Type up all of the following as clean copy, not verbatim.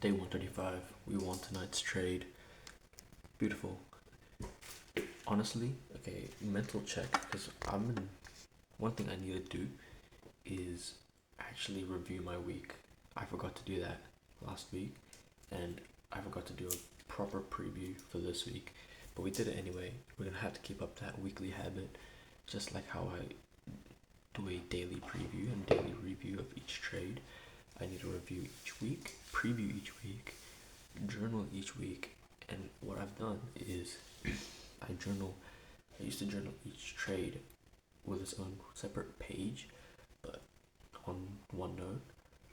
Day 135. We won tonight's trade. Beautiful. Honestly, okay, mental check, because one thing I need to do is actually review my week. I forgot to do that last week, and I forgot to do a proper preview for this week. But we did it anyway. We're gonna have to keep up that weekly habit, just like how I do a daily preview and daily review of each trade. I need to review each week, preview each week, journal each week, and what I've done is I used to journal each trade with its own separate page, but on OneNote.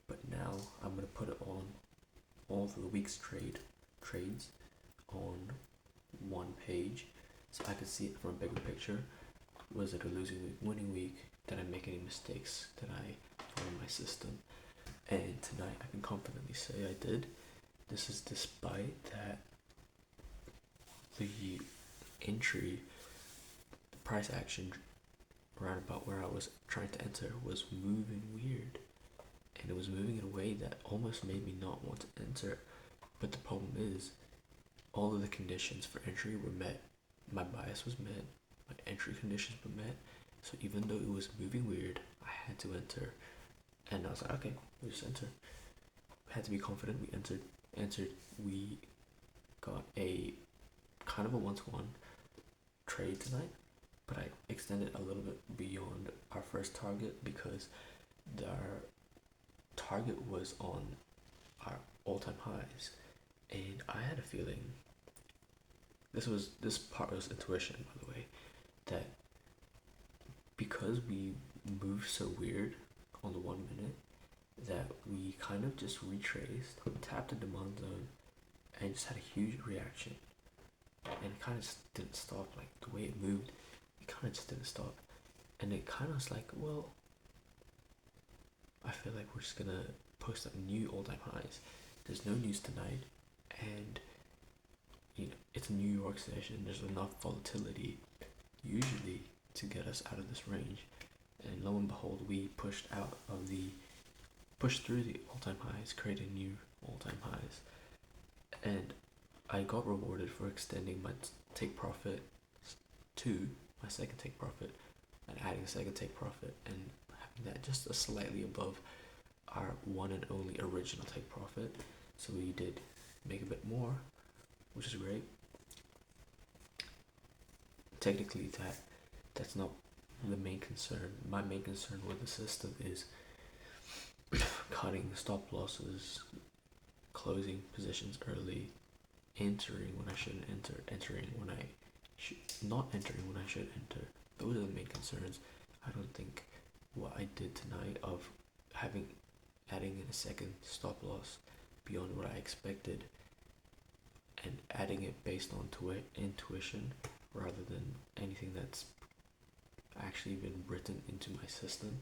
But now I'm gonna put it on all of the week's trades on one page, so I can see it from a bigger picture. Was it a losing week, winning week? Did I make any mistakes? Did I follow my system? And tonight I can confidently say I did. This is despite that the entry, the price action around about where I was trying to enter was moving weird. And it was moving in a way that almost made me not want to enter. But the problem is, all of the conditions for entry were met. My bias was met, my entry conditions were met. So even though it was moving weird, I had to enter. And I was like, okay, we just enter. We had to be confident. We entered. We got a kind of a one-to-one trade tonight, but I extended a little bit beyond our first target because our target was on our all-time highs, and I had a feeling. This part was intuition, by the way, that because we moved so weird on the 1 minute, that we kind of just retraced, tapped the demand zone, and just had a huge reaction. And it kind of just didn't stop. Like the way it moved, it kind of just didn't stop. And it kind of was like, well, I feel like we're just gonna post up new all-time highs. There's no news tonight, and it's a New York session. There's enough volatility usually to get us out of this range. And lo and behold, we pushed through the all-time highs, created new all-time highs, and I got rewarded for extending my take profit to my second take profit and adding a second take profit and having that just a slightly above our one and only original take profit. So we did make a bit more, which is great. Technically, that's not the main concern. My main concern with the system is cutting stop losses, closing positions early, entering when I shouldn't enter, entering when I should not entering when I should enter. Those are the main concerns. I don't think what I did tonight of adding in a second stop loss beyond what I expected and adding it based on intuition rather than anything that's actually been written into my system,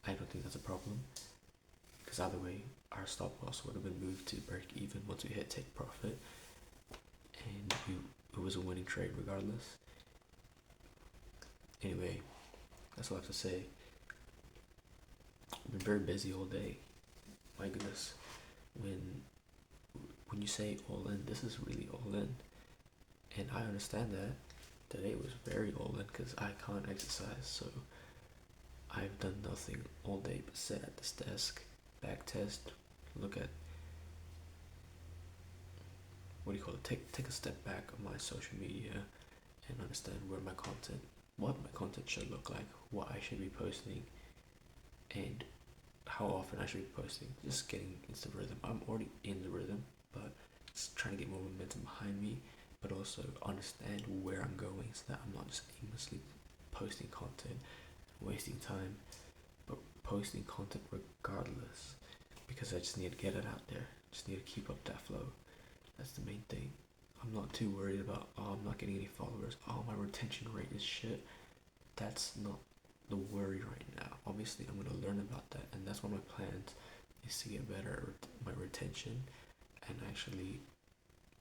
I don't think that's a problem, because either way our stop loss would have been moved to break even once we hit take profit, and it was a winning trade regardless. Anyway, that's all I have to say. I've been very busy all day. My goodness, when you say all in, this is really all in, and I understand that. Today was very all in because I can't exercise, so I've done nothing all day but sit at this desk, back test, look at take a step back on my social media and understand what my content should look like, what I should be posting, and how often I should be posting. Just getting into the rhythm. I'm already in the rhythm, but just trying to get more momentum behind me, but also understand where I'm going so that I'm not just aimlessly posting content, wasting time, but posting content regardless, because I just need to get it out there. Just need to keep up that flow. That's the main thing. I'm not too worried about, I'm not getting any followers, my retention rate is shit. That's not the worry right now. Obviously I'm going to learn about that, and that's one of my plans, is to get better at my retention and actually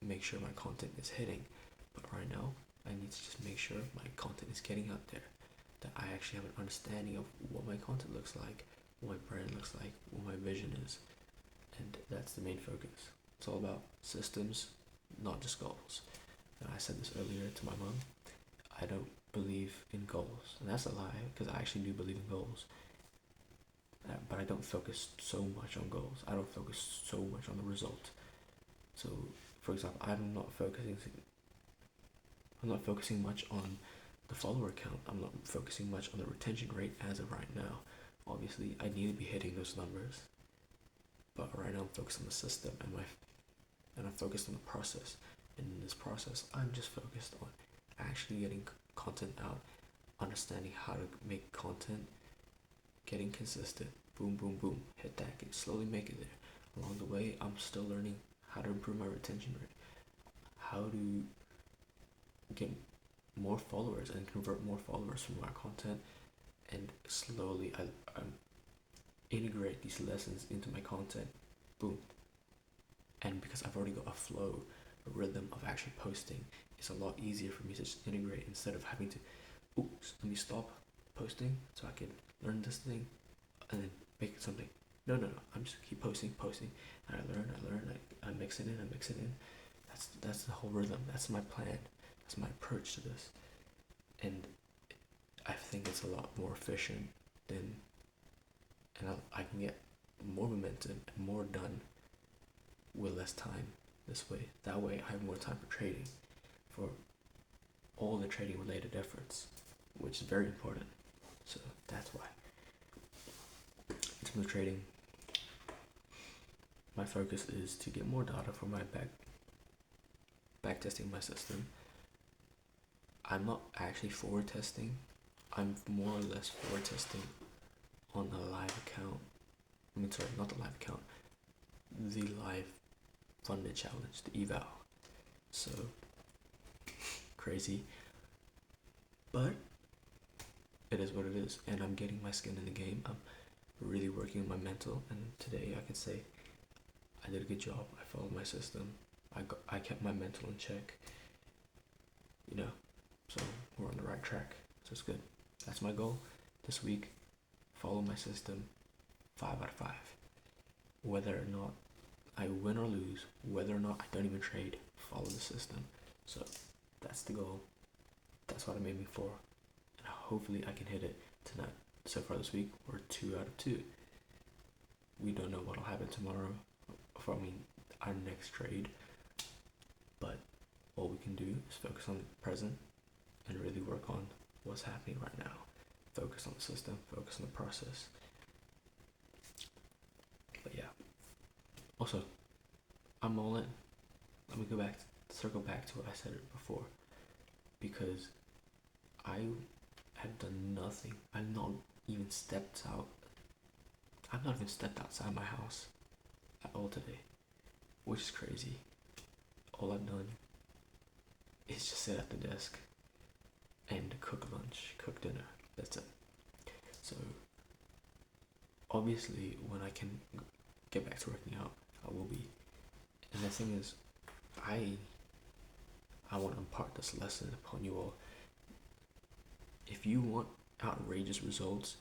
make sure my content is hitting. But right now I need to just make sure my content is getting out there, that I actually have an understanding of what my content looks like, what my brand looks like, what my vision is, and that's the main focus. It's all about systems, not just goals. And I said this earlier to my mom. I don't believe in goals, and that's a lie because I actually do believe in goals. But I don't focus so much on goals. I don't focus so much on the result. So, for example, I'm not focusing much on the follower count. I'm not focusing much on the retention rate as of right now. Obviously, I need to be hitting those numbers, but right now I'm focused on the system and I'm focused on the process. And in this process, I'm just focused on actually getting content out, understanding how to make content, getting consistent. Boom, boom, boom. Hit that. Slowly make it there. Along the way, I'm still learning how to improve my retention rate, how to get more followers and convert more followers from my content, and slowly I integrate these lessons into my content. Boom. And because I've already got a flow, a rhythm of actually posting, it's a lot easier for me to just integrate instead of having to, oops, let me stop posting so I can learn this thing and then make something. No. I'm just keep posting, and I learn, I mix it in. That's the whole rhythm. That's my plan. That's my approach to this. And I think it's a lot more efficient and I can get more momentum and more done with less time this way. That way I have more time for trading, for all the trading related efforts, which is very important. So that's why. In terms of trading, my focus is to get more data for my back testing my system. I'm not actually forward testing. I'm more or less forward testing on the live account. Not the live account. The live funded challenge, the eval. So crazy, but it is what it is, and I'm getting my skin in the game. I'm really working on my mental, and today I can say I did a good job. I followed my system. I kept my mental in check. So we're on the right track. So it's good. That's my goal this week. Follow my system. 5 out of 5. Whether or not I win or lose, whether or not I don't even trade, follow the system. So that's the goal. That's what I'm aiming for. And hopefully I can hit it tonight. So far this week, we're 2 out of 2. We don't know what'll happen tomorrow. Our next trade. But all we can do is focus on the present and really work on what's happening right now. Focus on the system, focus on the process. But yeah. Also, I'm all in. Let me circle back to what I said before. Because I have done nothing. I've not even stepped outside my house at all today. Which is crazy. All I've done is just sit at the desk and cook lunch, cook dinner. That's it. So obviously when I can get back to working out, I will be. And the thing is, I want to impart this lesson upon you all. If you want outrageous results,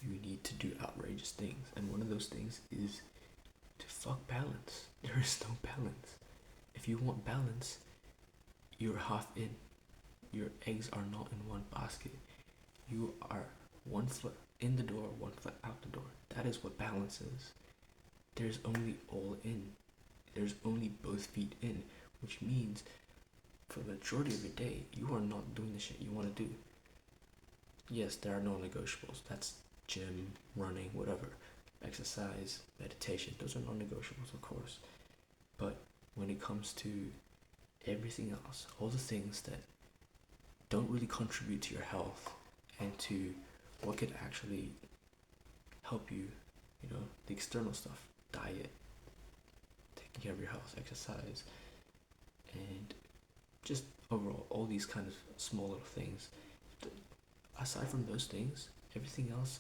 you need to do outrageous things. And one of those things is to fuck balance. There is no balance. If you want balance, you're half in. Your eggs are not in one basket. You are one foot in the door, one foot out the door. That is what balance is. There's only all in. There's only both feet in, which means for the majority of your day, you are not doing the shit you want to do. Yes, there are non-negotiables. That's gym, running, whatever. Exercise, meditation. Those are non-negotiables, of course. But when it comes to everything else, all the things that don't really contribute to your health and to what could actually help you, the external stuff, diet, taking care of your health, exercise, and just overall all these kind of small little things. Aside from those things, everything else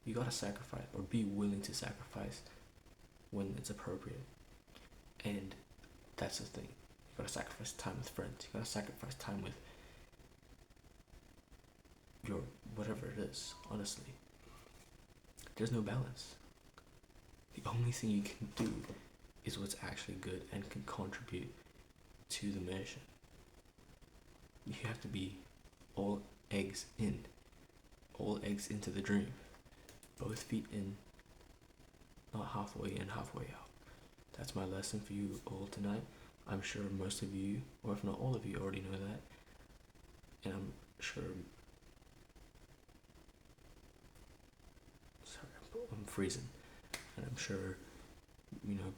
you gotta sacrifice or be willing to sacrifice when it's appropriate. And that's the thing. You gotta sacrifice time with friends. You gotta sacrifice time with your whatever it is. Honestly, there's no balance. The only thing you can do is what's actually good and can contribute to the mission. You have to be all eggs in, all eggs into the dream, both feet in, not halfway in, halfway out. That's my lesson for you all tonight. I'm sure most of you, or if not all of you, already know that. And I'm sure, sorry, I'm freezing. And I'm sure,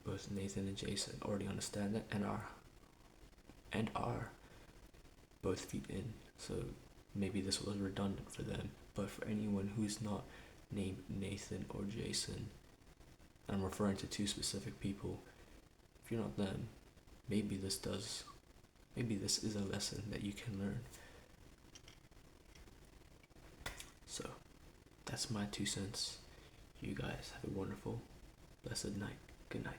both Nathan and Jason already understand that and are both feet in. So maybe this was redundant for them, but for anyone who's not named Nathan or Jason, I'm referring to two specific people. If you're not them, maybe this is a lesson that you can learn. So that's my 2 cents. You guys have a wonderful, blessed night. Good night.